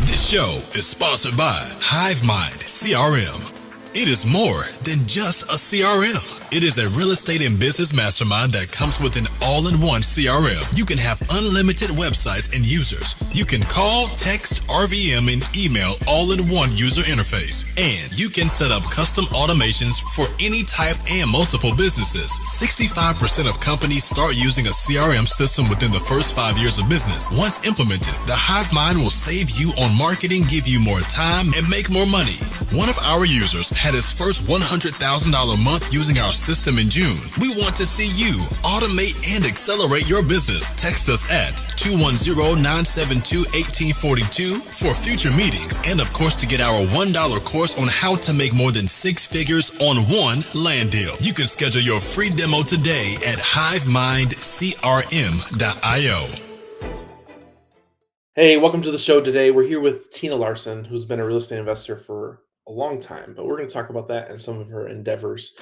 This show is sponsored by HiveMind CRM. It is more than just a CRM. It is a real estate and business mastermind that comes with an all-in-one CRM. You can have unlimited websites and users. You can call, text, RVM, and email all in one user interface. And you can set up custom automations for any type and multiple businesses. 65% of companies start using a CRM system within the first 5 years of business. Once implemented, the HiveMind will save you on marketing, give you more time, and make more money. One of our users had his first $100,000 month using our system in June. We want to see you automate and accelerate your business. Text us at 210-972-1842 for future meetings and, of course, to get our $1 course on how to make more than 6 figures on one land deal. You can schedule your free demo today at hivemindcrm.io. Hey, welcome to the show today. We're here with Tina Larsson, who's been a real estate investor for a long time, but we're going to talk about that and some of her endeavors.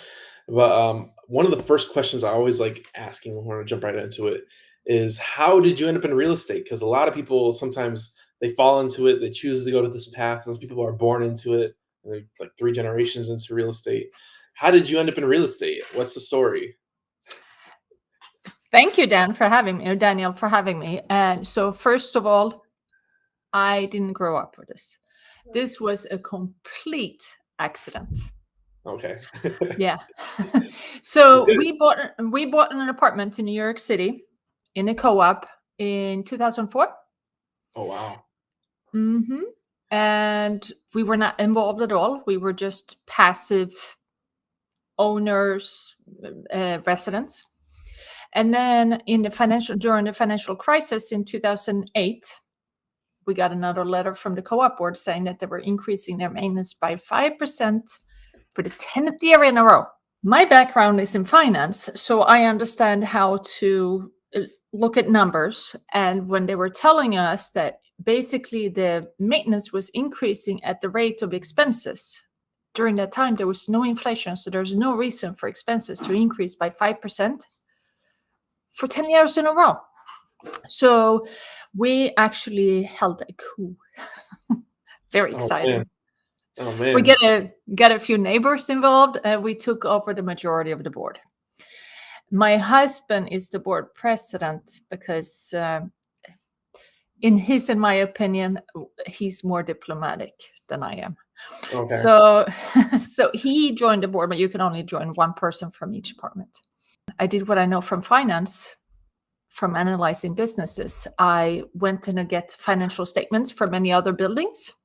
But one of the first questions I always like asking when we're going to jump right into it is, how did you end up in real estate? Because a lot of people, sometimes they fall into it, they choose to go to this path. Some people are born into it, and they're like 3 generations into real estate. How did you end up in real estate? What's the story? Thank you, Dan, for having me, or Daniel, for having me. And so, first of all, I didn't grow up with this. This was a complete accident. Okay. Yeah. So we bought an apartment in New York City in a co-op in 2004. Oh, wow. Mm-hmm. And we were not involved at all. We were just passive owners, residents. And then during the financial crisis in 2008, we got another letter from the co-op board saying that they were increasing their maintenance by 5% for the 10th year in a row. My background is in finance, so I understand how to look at numbers. And when they were telling us that basically the maintenance was increasing at the rate of expenses, during that time there was no inflation, so there's no reason for expenses to increase by 5% for 10 years in a row. So we actually held a coup. Very exciting. Oh, man. We get a few neighbors involved, and we took over the majority of the board. My husband is the board president because, in my opinion, he's more diplomatic than I am. Okay. So he joined the board, but you can only join one person from each department. I did what I know from finance, from analyzing businesses. I went in to get financial statements for many other buildings.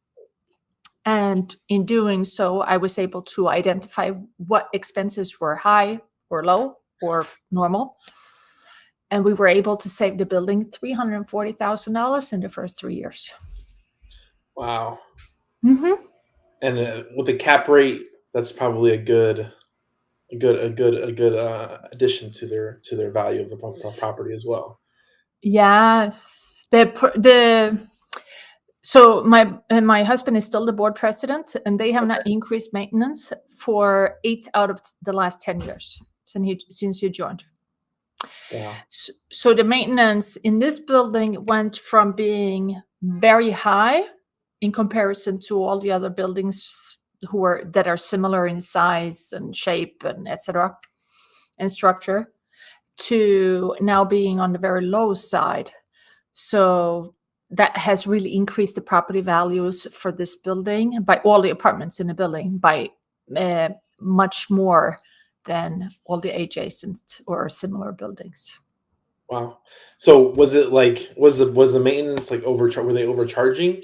And in doing so, I was able to identify what expenses were high or low or normal. And we were able to save the building $340,000 in the first 3 years. Wow. Mm-hmm. And with the cap rate, that's probably a good addition to their value of the property as well. Yes. So my husband is still the board president, and they have not increased maintenance for 8 out of the last 10 years since he joined. Yeah. So the maintenance in this building went from being very high in comparison to all the other buildings that are similar in size and shape and etc. and structure, to now being on the very low side. So that has really increased the property values for this building, by all the apartments in the building, by much more than all the adjacent or similar buildings. Wow. So was it like, was the maintenance like were they overcharging?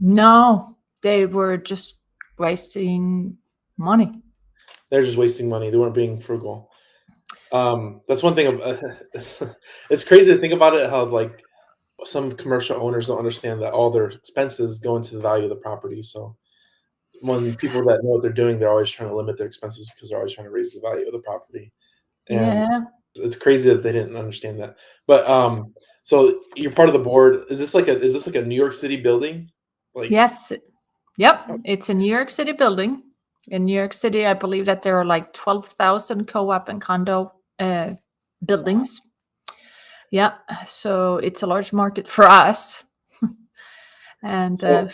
No, they were just wasting money. They're just wasting money. They weren't being frugal. That's one thing. It's crazy to think about it, how like some commercial owners don't understand that all their expenses go into the value of the property. So when people that know what they're doing, they're always trying to limit their expenses because they're always trying to raise the value of the property. And Yeah. it's crazy that they didn't understand that. But so you're part of the board. Is this like a New York City building? Like, yes. Yep. It's a New York City building. In New York City, I believe that there are like 12,000 co-op and condo buildings. Yeah. So it's a large market for us. And So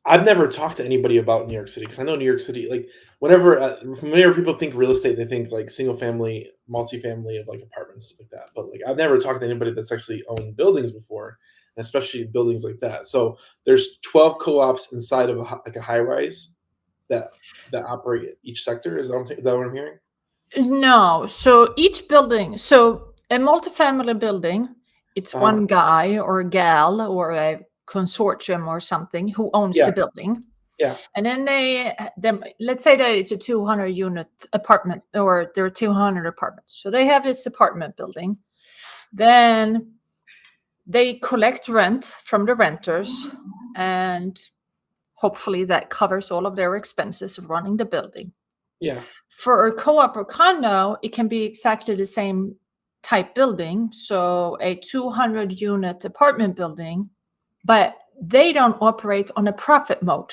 I've never talked to anybody about New York City because I know New York City, like whenever people think real estate, they think like single family, multifamily of like apartments, stuff like that. But like I've never talked to anybody that's actually owned buildings before, and especially buildings like that. So there's 12 co-ops inside of like a high rise that operate each sector. Is that what I'm hearing? no, so each building, so a multifamily building, it's Uh-huh. one guy or a gal or a consortium or something who owns Yeah, the building. yeah, And then let's say that it's a 200 unit apartment, or there are 200 apartments. So they have this apartment building. Then they collect rent from the renters, and hopefully that covers all of their expenses of running the building. yeah. For a co-op or condo, it can be exactly the same type building. So a 200 unit apartment building, but they don't operate on a profit mode.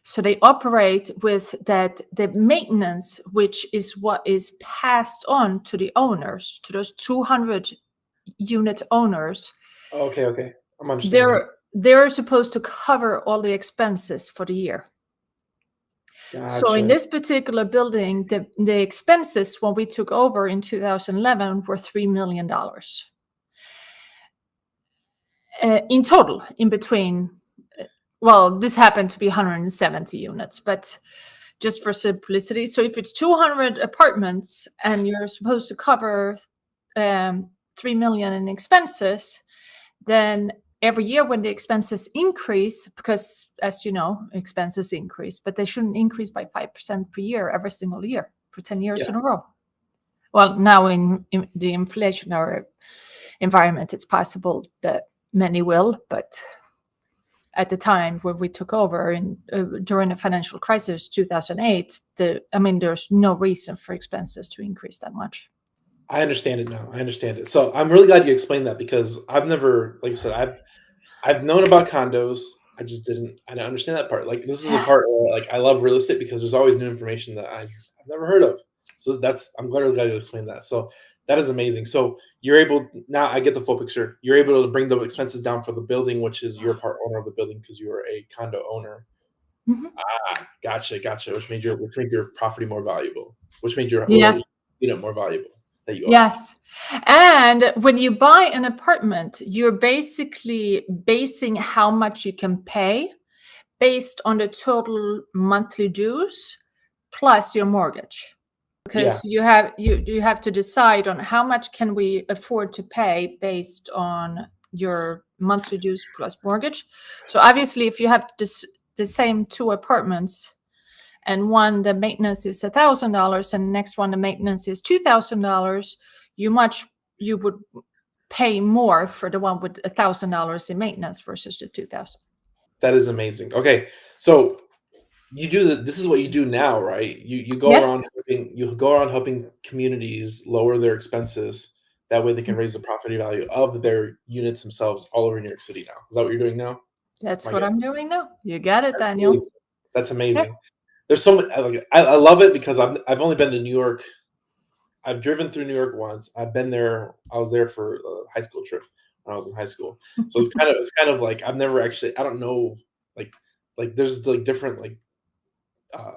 So they operate with that the maintenance, which is what is passed on to the owners, to those 200 unit owners. Okay, okay. I'm understanding now. They're supposed to cover all the expenses for the year. So in Gotcha. this particular building, the expenses when we took over in 2011 were $3 million in total. In between, well, this happened to be 170 units, but just for simplicity. So if it's 200 apartments and you're supposed to cover 3 million in expenses, then every year when the expenses increase, because as you know, expenses increase, but they shouldn't increase by 5% per year every single year for 10 years Yeah. in a row. Well, now in the inflationary environment, it's possible that many will, but at the time when we took over during the financial crisis 2008, there's no reason for expenses to increase that much. I understand it now. I understand it. So I'm really glad you explained that because I've never, like I said, I've known about condos. I didn't understand that part. Like this is a part where like I love real estate because there's always new information that I've never heard of. So I'm glad you explained that. So that is amazing. So you're able now. I get the full picture. You're able to bring the expenses down for the building, which is your part owner of the building because you are a condo owner. Mhm. Gotcha. Which made your property more valuable. Which made your Yeah. unit more valuable that you own. Yes. And when you buy an apartment, you're basically basing how much you can pay based on the total monthly dues plus your mortgage. Yeah, Because you have to decide on how much can we afford to pay based on your monthly dues plus mortgage. So obviously if you have the same two apartments, and one the maintenance is $1,000 and the next one the maintenance is $2,000, you would pay more for the one with $1,000 in maintenance versus the 2,000. that is amazing. Okay, so this is what you do now, right? You go Yes. around helping communities lower their expenses. That way they can raise the property value of their units themselves all over New York City now. Is that what you're doing now? That's My what God, I'm doing now. You got it, that's Daniel. amazing. That's Yeah. amazing. There's so many, I love it because I've only been to New York. I've driven through New York once. I've been there. I was there for a high school trip when I was in high school. So it's kind of like I've never actually. I don't know like there's like different like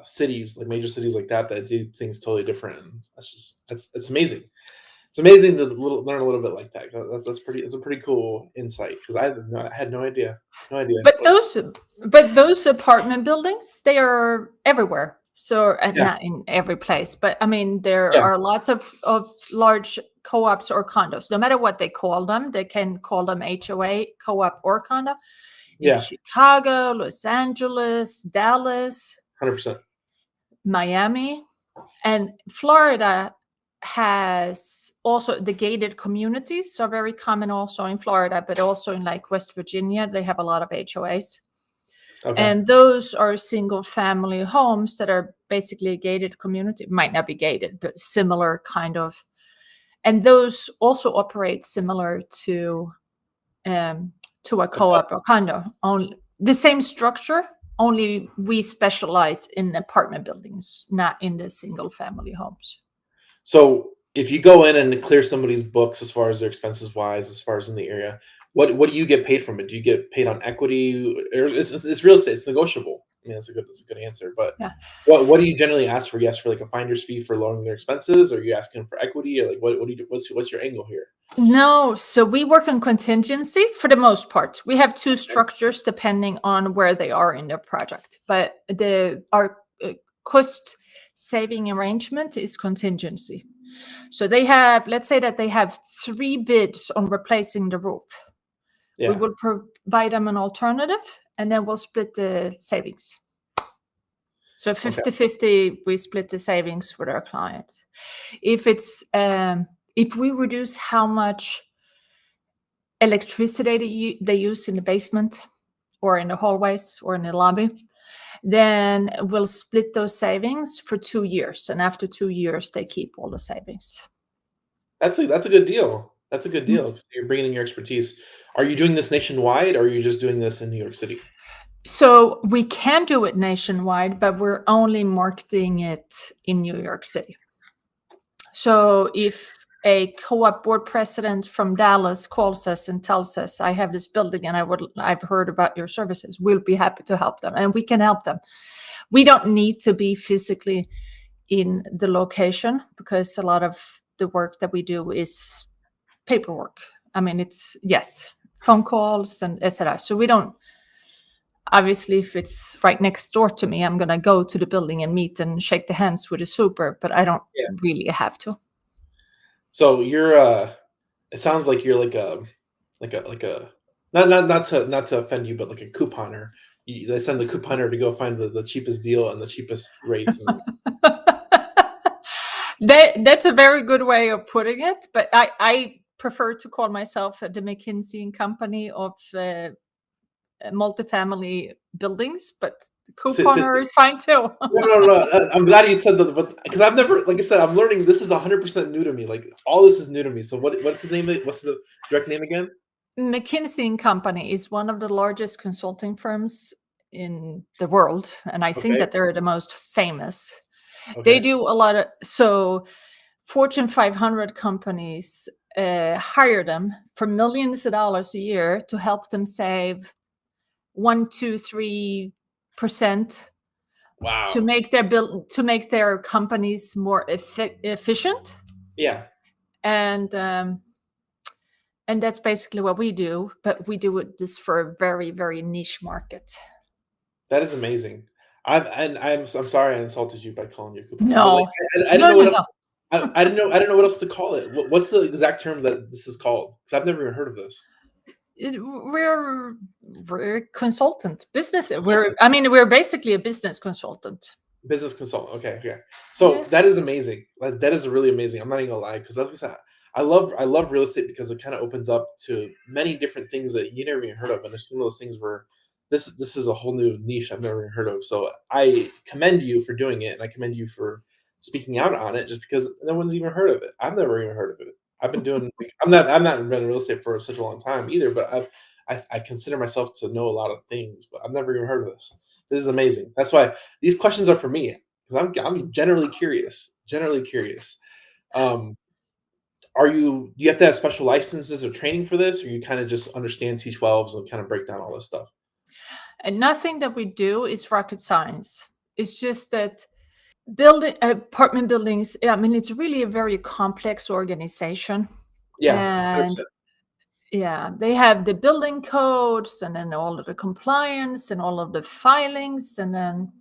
cities, like major cities like that do things totally different. And it's amazing. It's amazing to learn a little bit like that. It's a pretty cool insight because I had no idea, no idea. But those apartment buildings, they are everywhere. So Yeah, not in every place, but I mean there yeah, are lots of large co-ops or condos. No matter what they call them, they can call them HOA, co-op or condo in yeah, Chicago, Los Angeles, Dallas, 100%. Miami, and Florida has also the gated communities are very common also in Florida, but also in like West Virginia, they have a lot of HOAs. Okay, And those are single family homes that are basically a gated community. Might not be gated, but similar kind of. And those also operate similar to a co-op or condo. Only the same structure, only we specialize in apartment buildings, not in the single family homes. so if you go in and clear somebody's books as far as their expenses wise, as far as in the area, What do you get paid from it? Do you get paid on equity? Or it's real estate. It's negotiable. I mean, that's a good answer. But Yeah. what do you generally ask for? You ask for like a finder's fee for lowering their expenses, or are you asking for equity, or like what do you do? What's your angle here? No, so we work on contingency for the most part. We have two structures depending on where they are in their project, but our cost saving arrangement is contingency. So they have, let's say that they have 3 bids on replacing the roof. We Yeah. will provide them an alternative, and then we'll split the savings. So 50-50, we split the savings with our clients. If it's if we reduce how much electricity they use in the basement or in the hallways or in the lobby, then we'll split those savings for 2 years. And after 2 years, they keep all the savings. That's a good deal. That's a good Mm. deal 'cause you're bringing in your expertise. Are you doing this nationwide, or are you just doing this in New York City? So we can do it nationwide, but we're only marketing it in New York City. So if a co-op board president from Dallas calls us and tells us, I have this building and I've heard about your services, we'll be happy to help them, and we can help them. We don't need to be physically in the location because a lot of the work that we do is paperwork. I mean, it's phone calls and etc. So we don't, obviously, if it's right next door to me, I'm gonna go to the building and meet and shake the hands with the super, but I don't Yeah. really have to. So you're it sounds like you're like a not to offend you, but like a couponer. They send the couponer to go find the cheapest deal and the cheapest rates. And That's a very good way of putting it, but I prefer to call myself the McKinsey and Company of multifamily buildings, but Sit, sit, couponer sit. is fine too. No. I'm glad you said that, but because I've never, like I said, I'm learning. This is 100% new to me. Like all this is new to me. So what's the name? What's the direct name again? McKinsey and Company is one of the largest consulting firms in the world, and I think Okay. that they're the most famous. They Okay. do a lot of Fortune 500 companies hire them for millions of dollars a year to help them save 1, 2, 3% to Wow. make their companies more efficient, Yeah. and that's basically what we do. But we do this for a very, very niche market. That is amazing. I'm sorry I insulted you by calling you a couponer, but like No, I didn't no, know no, what no. else. I didn't know what else to call it. What's the exact term that this is called? Because I've never even heard of this. We're consultant business. Consultants. We're basically a business consultant. Business consultant. Okay, okay. Yeah. So that is amazing. Like, that is really amazing. I'm not even gonna lie, because like I said, I love real estate because it kind of opens up to many different things that you never even heard of, and there's some of those things where this is a whole new niche I've never even heard of. So I commend you for doing it, and I commend you for speaking out on it, just because no one's even heard of it. I've never even heard of it. I've been doing. Like, I'm not in real estate for such a long time either, but I consider myself to know a lot of things, but I've never even heard of this. This is amazing. That's why these questions are for me because I'm generally curious. Generally curious. Um, do you have to have special licenses or training for this, or you kind of just understand T12s and kind of break down all this stuff? And nothing that we do is rocket science. It's just that building apartment buildings, I mean, it's really a very complex organization. Yeah, And 100%. yeah, they have the building codes and then all of the compliance and all of the filings, and then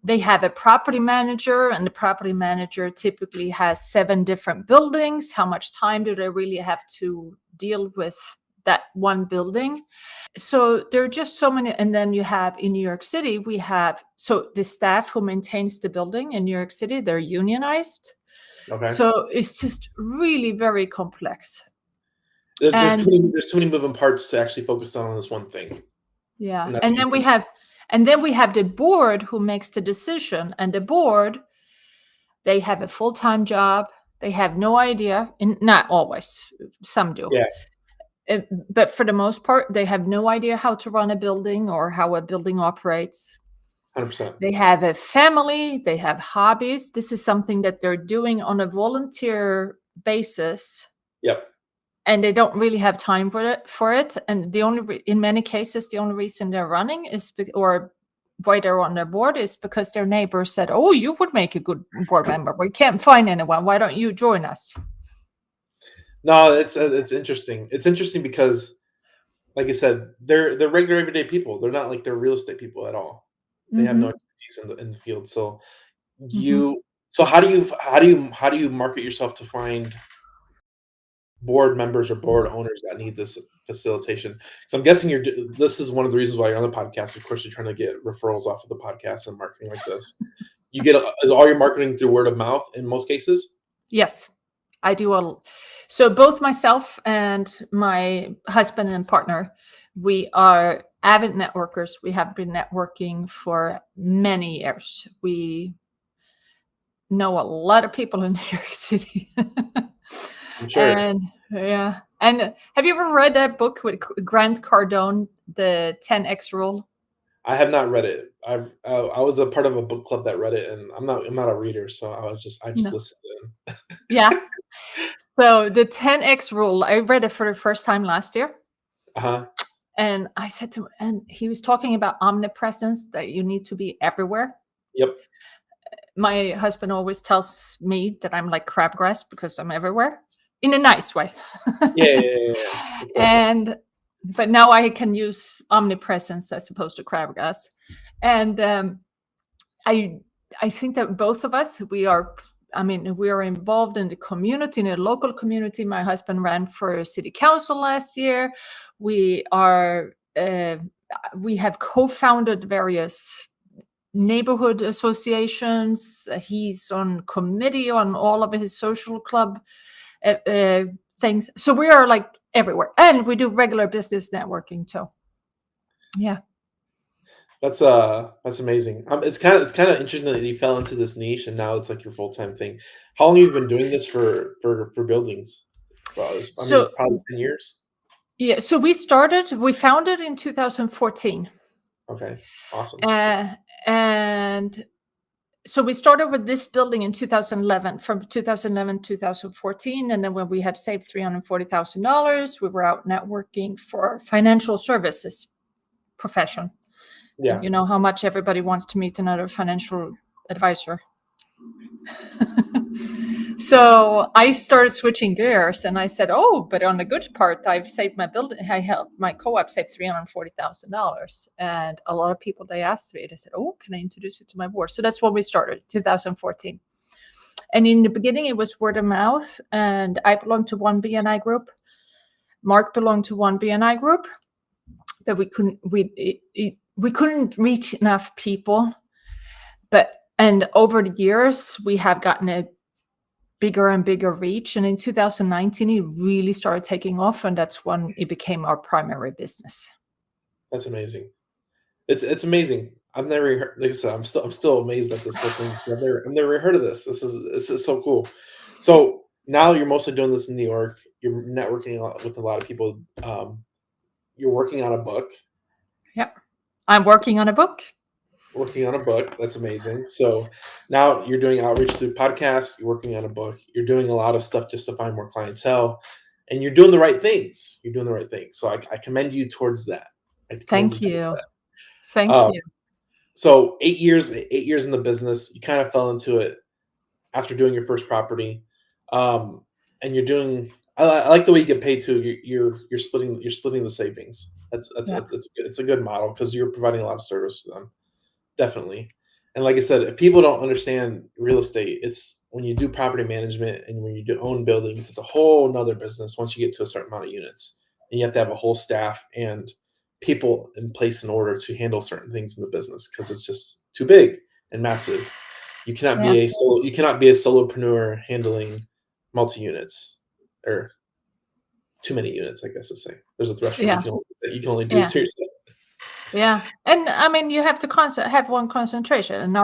they have a property manager, and the property manager typically has 7 different buildings. How much time do they really have to deal with that one building? So there are just so many. And then you have in New York City, we have, so the staff who maintains the building in New York City, they're unionized. Okay. So it's just really very complex. There's And there's too many moving parts to actually focus on this one thing, yeah, and that's and then we have the board who makes the decision, and the board, they have a full-time job. They have no idea, and not always, some do. yeah, But for the most part, they have no idea how to run a building or how a building operates. 100%. They have a family, they have hobbies. This is something that they're doing on a volunteer basis. Yep. and they don't really have time for it. And the only in many cases, the only reason they're running is or why they're on their board is because their neighbors said, "Oh, you would make a good board member. We can't find anyone. Why don't you join us?" No, it's interesting. It's interesting because, like I said, they're regular everyday people. They're not like they're real estate people at all. They have no Mm-hmm. expertise in the field. So Mm-hmm. how do you market yourself to find board members or board owners that need this facilitation? Because I'm guessing this is one of the reasons why you're on the podcast. Of course, you're trying to get referrals off of the podcast and marketing like this. You get is all your marketing through word of mouth in most cases? Yes, I do. So both myself and my husband and partner, we are avid networkers. We have been networking for many years. We know a lot of people in New York City. I'm sure. And yeah. And have you ever read that book with Grant Cardone, the 10X rule? I have not read it. I was a part of a book club that read it, and I'm not a reader, so I just No. listened in. Yeah. So the 10X rule, I read it for the first time last year. Uh-huh. And I said to him, and he was talking about omnipresence, that you need to be everywhere. Yep. My husband always tells me that I'm like crabgrass because I'm everywhere in a nice way. Yeah. Of course. But now I can use omnipresence as opposed to crabgrass. And I think that both of us, we are involved in the community, in the local community. My husband ran for city council last year. We have co-founded various neighborhood associations. He's on committee on all of his social club things. So we are like everywhere, and we do regular business networking too. Yeah. That's amazing. It's kind of interesting that you fell into this niche and now it's like your full-time thing. How long have you been doing this for buildings? Well, I mean, So probably 10 years. yeah, so we founded in 2014. Okay. Awesome. And so we started with this building in 2011, from 2011 to 2014. And then when we had saved $340,000, we were out networking for financial services profession. Yeah. You know how much everybody wants to meet another financial advisor. So I started switching gears and I said, "Oh, but on the good part, I've saved my building. I helped my co-op save $340,000." And a lot of people, they asked me, they said, "Oh, can I introduce you to my board?" So that's when we started, 2014. And in the beginning, it was word of mouth. And I belonged to one BNI group. Mark belonged to one BNI group, but we couldn't reach enough people. And over the years, we have gotten a bigger and bigger reach. And in 2019, it really started taking off. And that's when it became our primary business. That's amazing. It's amazing. I've never heard, like I said, I'm still amazed at this whole thing because I've never heard of this. This is so cool. So now you're mostly doing this in New York. You're networking with a lot of people. You're working on a book. Yep. I'm working on a book. Working on a book. That's amazing. So now you're doing outreach through podcasts. You're working on a book. You're doing a lot of stuff just to find more clientele, and you're doing the right things. You're doing the right things. So I commend you towards that. Thank you. Thank you. So 8 years in the business, you kind of fell into it after doing your first property, and you're doing. I like the way you get paid too. You're splitting the savings. It's a good model because you're providing a lot of service to them. Definitely. And like I said, if people don't understand real estate, it's when you do property management and when you do own buildings, it's a whole nother business once you get to a certain amount of units. And you have to have a whole staff and people in place in order to handle certain things in the business because it's just too big and massive. You cannot be a solopreneur handling multi units or too many units, I guess to say. There's a threshold you can only do Yeah. seriously. Yeah. And I mean, you have to have one concentration. And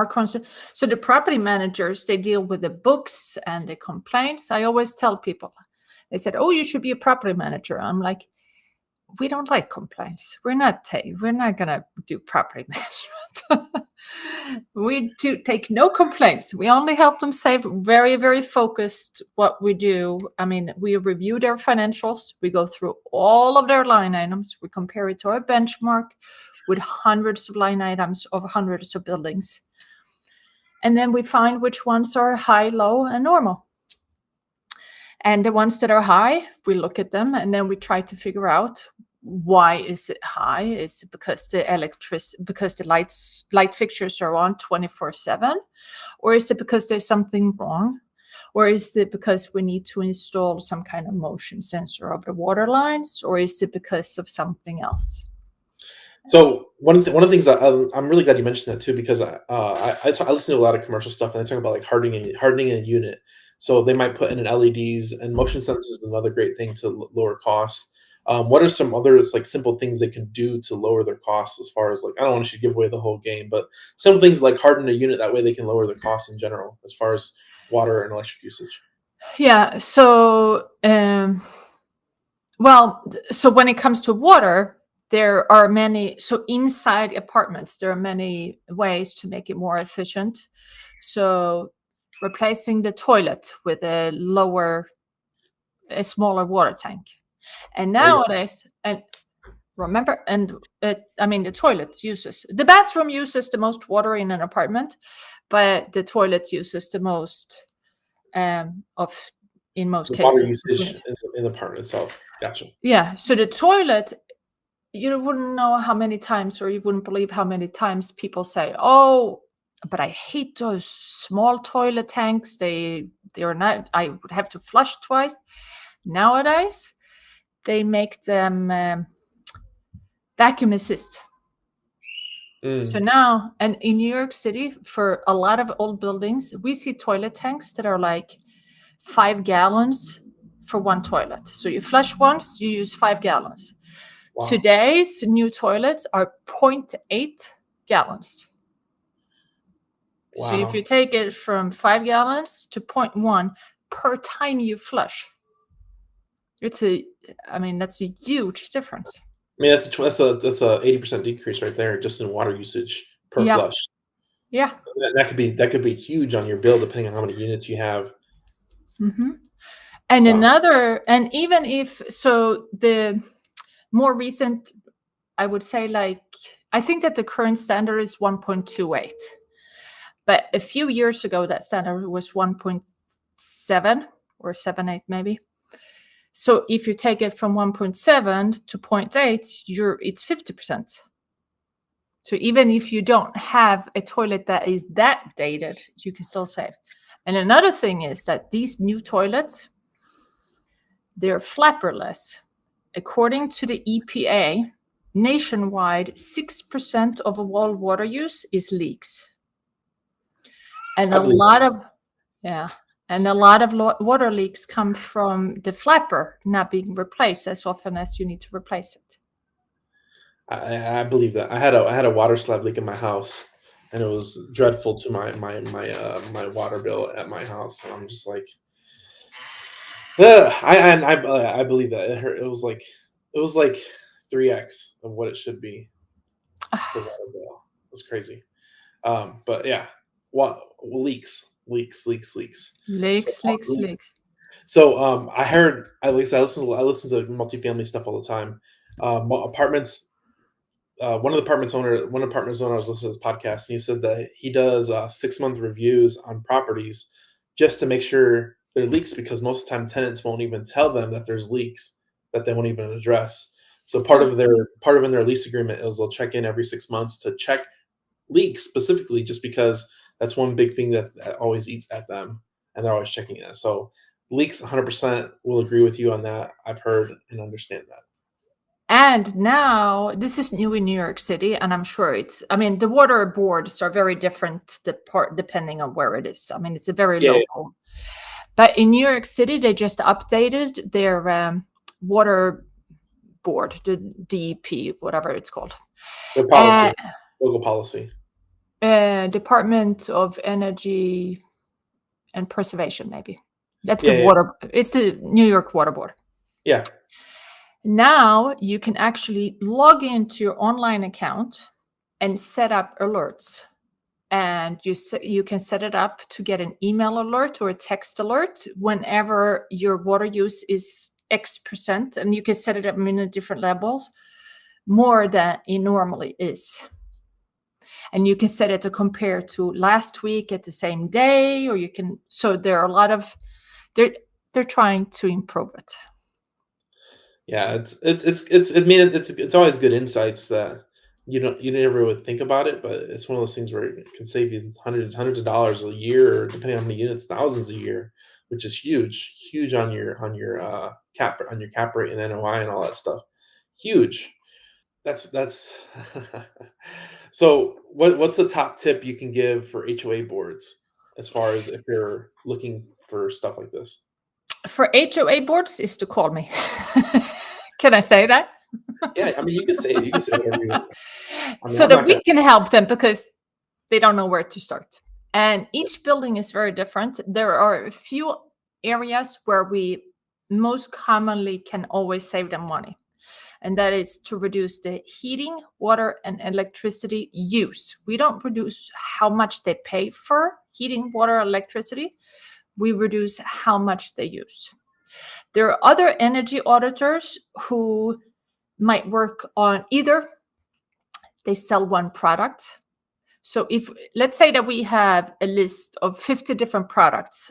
so the property managers, they deal with the books and the complaints. I always tell people, they said, "Oh, you should be a property manager." I'm like, we don't like complaints. We're not going to do property management. We take no complaints. We only help them save. Very, very focused what we do. I mean, we review their financials. We go through all of their line items. We compare it to our benchmark with hundreds of line items of hundreds of buildings. And then we find which ones are high, low, and normal. And the ones that are high, we look at them and then we try to figure out, why is it high? Is it because the light fixtures are on 24/7? Or is it because there's something wrong? Or is it because we need to install some kind of motion sensor of the water lines? Or is it because of something else? So one of the things that I'm really glad you mentioned that too, because I listen to a lot of commercial stuff and they talk about like hardening a unit. So they might put in an LEDs, and motion sensors is another great thing to lower costs. What are some other like simple things they can do to lower their costs, as far as like, I don't want to give away the whole game, but simple things like harden a unit, that way they can lower their costs in general as far as water and electric usage. Yeah. So, so when it comes to water, there are many. So inside apartments, there are many ways to make it more efficient. So replacing the toilet with a smaller water tank. And nowadays, and remember, the bathroom uses the most water in an apartment, but the toilet uses the most in most The water cases. usage in the apartment itself. Gotcha. Yeah. So the toilet, you wouldn't know how many times, or you wouldn't believe how many times people say, "Oh, but I hate those small toilet tanks. They're not. I would have to flush twice." Nowadays, they make them vacuum assist. So now, and in New York City, for a lot of old buildings, we see toilet tanks that are like 5 gallons for one toilet. So you flush once, you use 5 gallons. Wow. Today's new toilets are 0.8 gallons. Wow. So if you take it from 5 gallons to 0.1 per time you flush, that's a huge difference. I mean, that's a 80% decrease right there, just in water usage per flush. Yeah. That could be huge on your bill, depending on how many units you have. Mm-hmm. And Wow. even if so, the more recent, I would say, I think that the current standard is 1.28, but a few years ago that standard was 1.7 or 7.8 maybe. So if you take it from 1.7 to 0.8, it's 50%. So even if you don't have a toilet that is that dated, you can still save. And another thing is that these new toilets, they're flapperless. According to the EPA, nationwide, 6% of all water use is leaks. And a lot of water leaks come from the flapper not being replaced as often as you need to replace it. I believe that. I had a water slab leak in my house, and it was dreadful to my water bill at my house. And I'm just like, I believe that it hurt. It was like 3x of what it should be. The water bill. It was crazy. But yeah, leaks. So I heard, at least I listen to multifamily stuff all the time. Apartments. One apartment owner was listening to this podcast, and he said that he does 6-month reviews on properties just to make sure there are leaks, because most of the time tenants won't even tell them that there's leaks that they won't even address. So part of in their lease agreement is they'll check in every 6 months to check leaks specifically, just because that's one big thing that always eats at them, and they're always checking it. So leaks, 100% will agree with you on that. I've heard and understand that. And now this is new in New York City, and I'm sure the water boards are very different depending on where it is. I mean, it's a very local. But in New York City, they just updated their water board, the DEP, whatever it's called. Their policy, local policy. Department of Energy and Preservation, maybe. That's water. It's the New York Water Board. Yeah. Now you can actually log into your online account and set up alerts. And you can set it up to get an email alert or a text alert whenever your water use is X%, and you can set it up in different levels, more than it normally is. And you can set it to compare to last week at the same day, or you can. So there are a lot of they're trying to improve it. Yeah, it's always good insights that you never would think about it, but it's one of those things where it can save you hundreds of dollars a year, or depending on how many units, thousands a year, which is huge on your cap rate and NOI and all that stuff. Huge. That's so what's the top tip you can give for HOA boards as far as if you're looking for stuff like this? For HOA boards is to call me. Can I say that? Yeah, I mean, you can say it. You can say whatever you want. I mean, So I'm that not we gonna. can help them, because they don't know where to start. And each building is very different. There are a few areas where we most commonly can always save them money. And that is to reduce the heating, water, and electricity use. We don't reduce how much they pay for heating, water, electricity. We reduce how much they use. There are other energy auditors who might work on either they sell one product. So if let's say that we have a list of 50 different products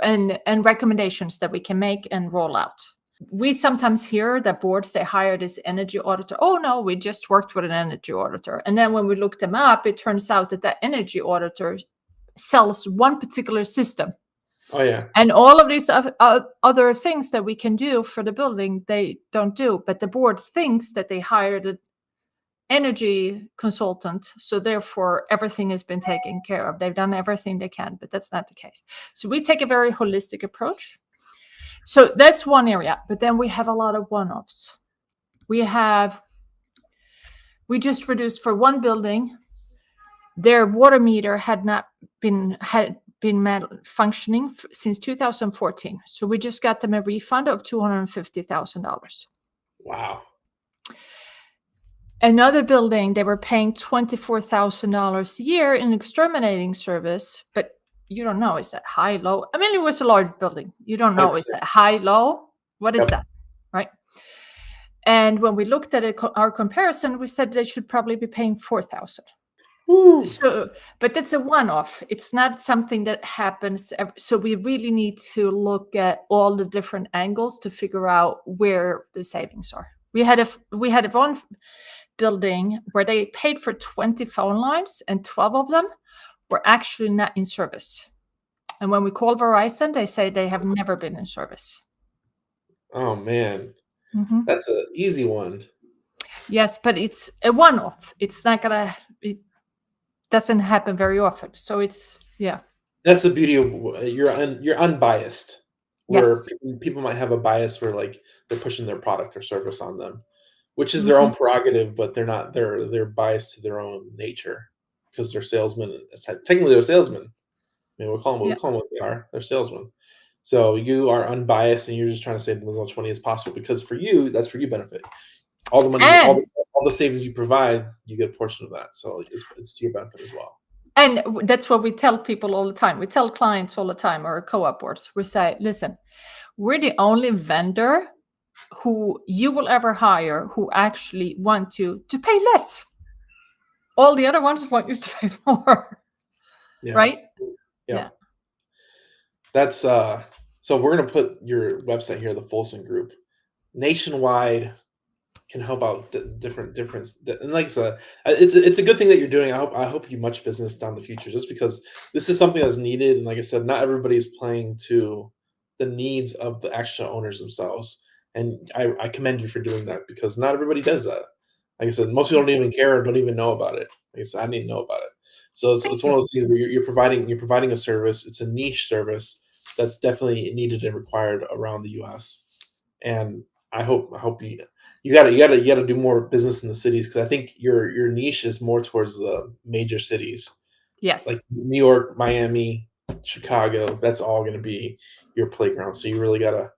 and recommendations that we can make and roll out. We sometimes hear that boards, they hire this energy auditor. Oh no, we just worked with an energy auditor. And then when we look them up, it turns out that that energy auditor sells one particular system. Oh yeah. And all of these other things that we can do for the building, they don't do. But the board thinks that they hired an energy consultant, so therefore everything has been taken care of. They've done everything they can, but that's not the case. So we take a very holistic approach. So that's one area. But then we have a lot of one-offs. We just reduced for one building, their water meter had been malfunctioning since 2014. So we just got them a refund of $250,000. Wow. Another building, they were paying $24,000 a year in exterminating service, but you don't know, is that high, low? I mean, it was a large building. You don't know, 100%. is that high, low? What is Yep. that, right? And when we looked at it, our comparison, we said they should probably be paying $4,000. Woo. So, but that's a one-off. It's not something that happens. So we really need to look at all the different angles to figure out where the savings are. We had one building where they paid for 20 phone lines, and 12 of them were actually not in service. And when we call Verizon, they say they have never been in service. Oh man, Mhm. that's an easy one. Yes, but it's a one-off. It's not gonna. It doesn't happen very often. So it's That's the beauty of you're unbiased. Where Yes. people might have a bias where like they're pushing their product or service on them, which is their own prerogative, but they're biased to their own nature because they're salesmen. Technically, they're salesmen. I mean, we'll call Yeah. them what they are. They're salesmen. So you are unbiased, and you're just trying to save them as much money as possible because for you, that's for you benefit. All the money, all And the savings you provide, you get a portion of that. So it's to your benefit as well. that's what we tell people all the time. We tell clients all the time, or co-op boards. We say, listen, we're the only vendor who you will ever hire who actually want you to pay less. All the other ones want you to pay more. Yeah. Right? Yeah. That's so we're gonna put your website here, the Folsom Group. Nationwide can help out different and like I said, it's a good thing that you're doing. I hope you much business down the future just because this is something that's needed, and like I said, not everybody's playing to the needs of the actual owners themselves. And I commend you for doing that because not everybody does that. Like I said, most people don't even care or don't even know about it. Like I said, I didn't know about it. So it's Thank one you. of those things where you're providing a service. It's a niche service that's definitely needed and required around the U.S. And I hope you gotta do more business in the cities because I think your niche is more towards the major cities Yes. like New York, Miami, Chicago. That's all going to be your playground. So you really gotta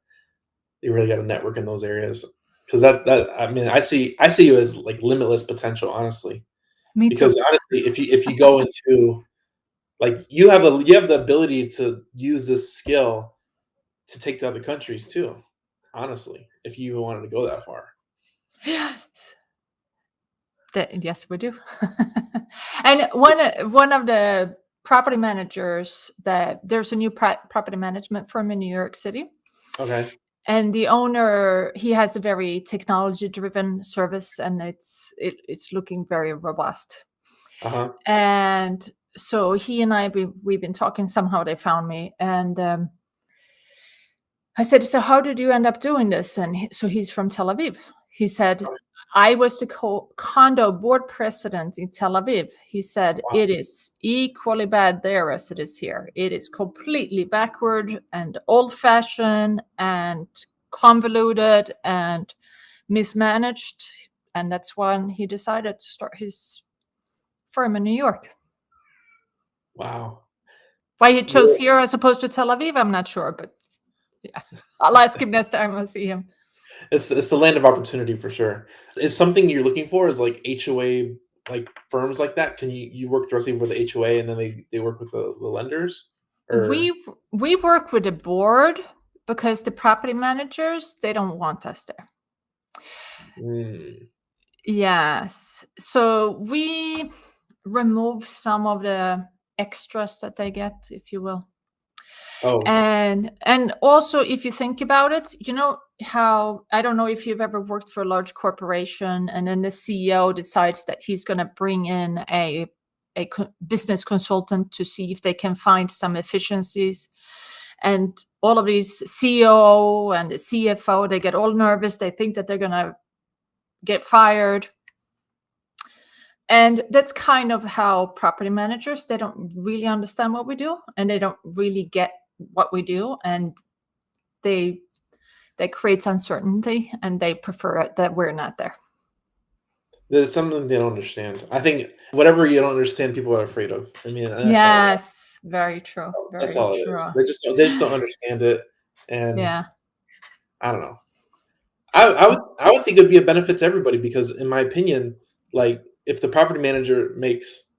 network in those areas because that I mean I see you as like limitless potential, honestly. Me too. Because honestly, if you go into like you have the ability to use this skill to take to other countries too. Honestly, if you even wanted to go that far. Yes. Yes, we do. And one of the property managers, that there's a new property management firm in New York City, Okay. and the owner, he has a very technology driven service, and it's looking very robust. Uh-huh. And so he and I, we've been talking. Somehow they found me, and I said, "So how did you end up doing this?" And so he's from Tel Aviv. He said, "I was the condo board president in Tel Aviv." He said, Wow. "It is equally bad there as it is here. It is completely backward and old-fashioned and convoluted and mismanaged." And that's when he decided to start his firm in New York. Wow. Why he chose Well, here as opposed to Tel Aviv, I'm not sure, but yeah, I'll ask him next time I see him. it's the land of opportunity for sure. Is something you're looking for is like HOA like firms like that? Can you work directly with the HOA and then they work with the lenders? Or We work with the board because the property managers, they don't want us there. Mm. Yes. So we remove some of the extras that they get, if you will. Oh, And also, if you think about it, you know how, I don't know if you've ever worked for a large corporation and then the CEO decides that he's going to bring in a business consultant to see if they can find some efficiencies. And all of these CEO and the CFO, they get all nervous. They think that they're going to get fired. And that's kind of how property managers, they don't really understand what we do, and they don't really get what we do, and they create uncertainty, and they prefer it that we're not there. there's something they don't understand. I think whatever you don't understand, people are afraid of. I mean, and Yes, very true. that's Very all it is. true. They just don't understand it, and Yeah. I don't know. I would think it'd be a benefit to everybody because, in my opinion, like if the property manager makes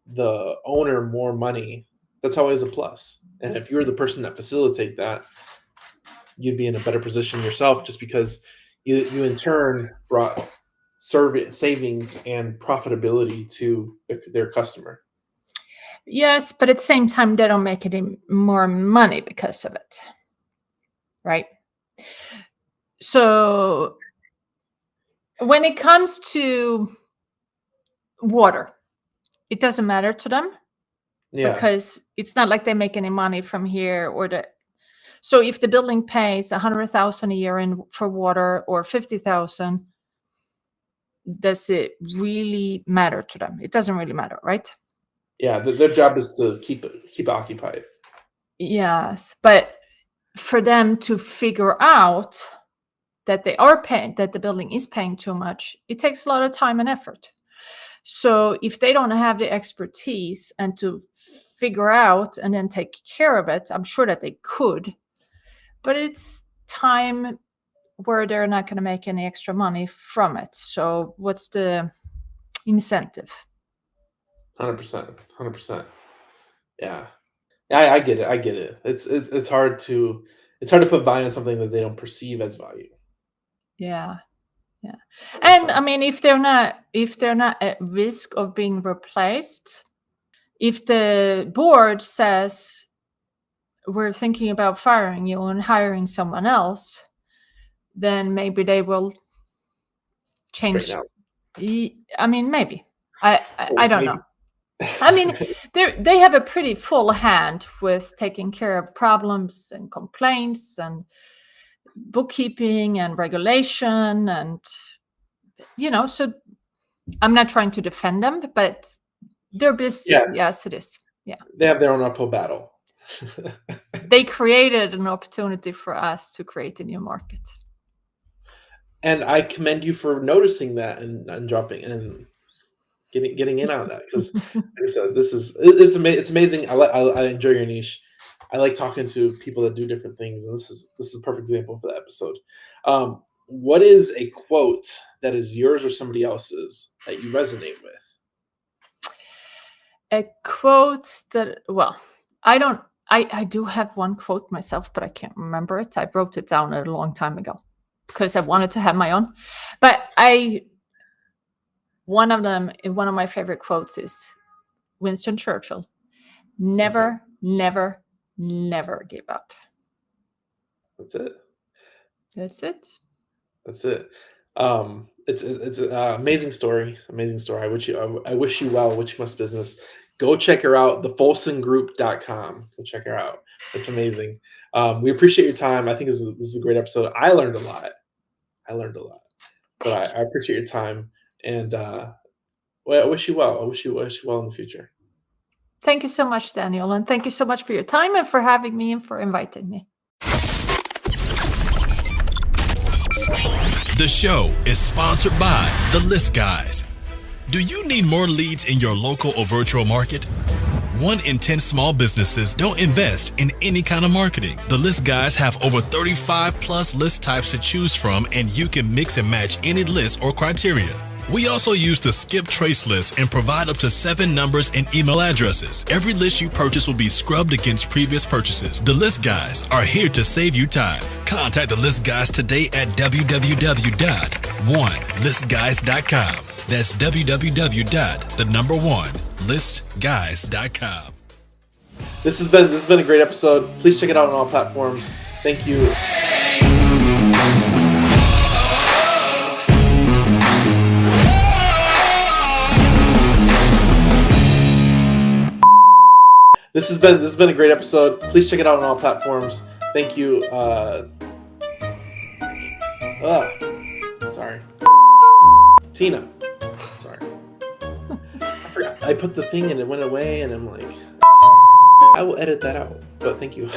the owner more money, that's always a plus. And if you're the person that facilitate that, you'd be in a better position yourself, just because you in turn brought savings and profitability to their customer. Yes, but at the same time, they don't make any more money because of it. Right? So when it comes to water, it doesn't matter to them Yeah, because it's not like they make any money from here or the. So if the building pays 100,000 a year in for water or 50,000, does it really matter to them? It doesn't really matter, right? yeah. Their job is to keep occupied. Yes, but for them to figure out that they are paying, that the building is paying too much, it takes a lot of time and effort. So if they don't have the expertise and to figure out and then take care of it, I'm sure that they could, but it's time where they're not going to make any extra money from it. So what's the incentive? 100%, 100%. Yeah, I get it. I get it. It's hard to put value on something that they don't perceive as value. Yeah. Yeah. That makes And I sense. mean, if they're not at risk of being replaced, if the board says we're thinking about firing you and hiring someone else, then maybe they will Straighten change. out. I mean, maybe. I don't know. Maybe. I mean, they have a pretty full hand with taking care of problems and complaints and bookkeeping and regulation, and so I'm not trying to defend them, but their business, Yeah, yes, it is. Yeah. they have their own uphill battle. They created an opportunity for us to create a new market. And I commend you for noticing that and dropping and getting in on that because, like I said, it's amazing. I enjoy your niche. I like talking to people that do different things, and this is a perfect example for the episode. What is a quote that is yours or somebody else's that you resonate with? a quote that, well, I do have one quote myself, but I can't remember it. I wrote it down a long time ago because I wanted to have my own. But one of my favorite quotes is Winston Churchill. Never, never, never give up. That's it. That's it. That's it. It's an amazing story. Amazing story. I wish you well. Wish you much business. Go check her out. thefolsongroup.com. Go check her out. It's amazing. We appreciate your time. I think this is a great episode. I learned a lot. But I appreciate your time, and well, I wish you well. I wish you well in the future. Thank you so much, Daniel, and thank you so much for your time and for having me and for inviting me. The show is sponsored by The List Guys. Do you need more leads in your local or virtual market? 1 in 10 small businesses don't invest in any kind of marketing. The List Guys have over 35 plus list types to choose from, and you can mix and match any list or criteria. We also use the skip trace list and provide up to 7 numbers and email addresses. Every list you purchase will be scrubbed against previous purchases. The List Guys are here to save you time. Contact the List Guys today at www.1listguys.com. That's www.1listguys.com. This has been a great episode. Please check it out on all platforms. Thank you. This has been a great episode. Please check it out on all platforms. Thank you. Sorry. Tina. Sorry. I forgot. I put the thing and it went away, and I'm like, I will edit that out. But thank you.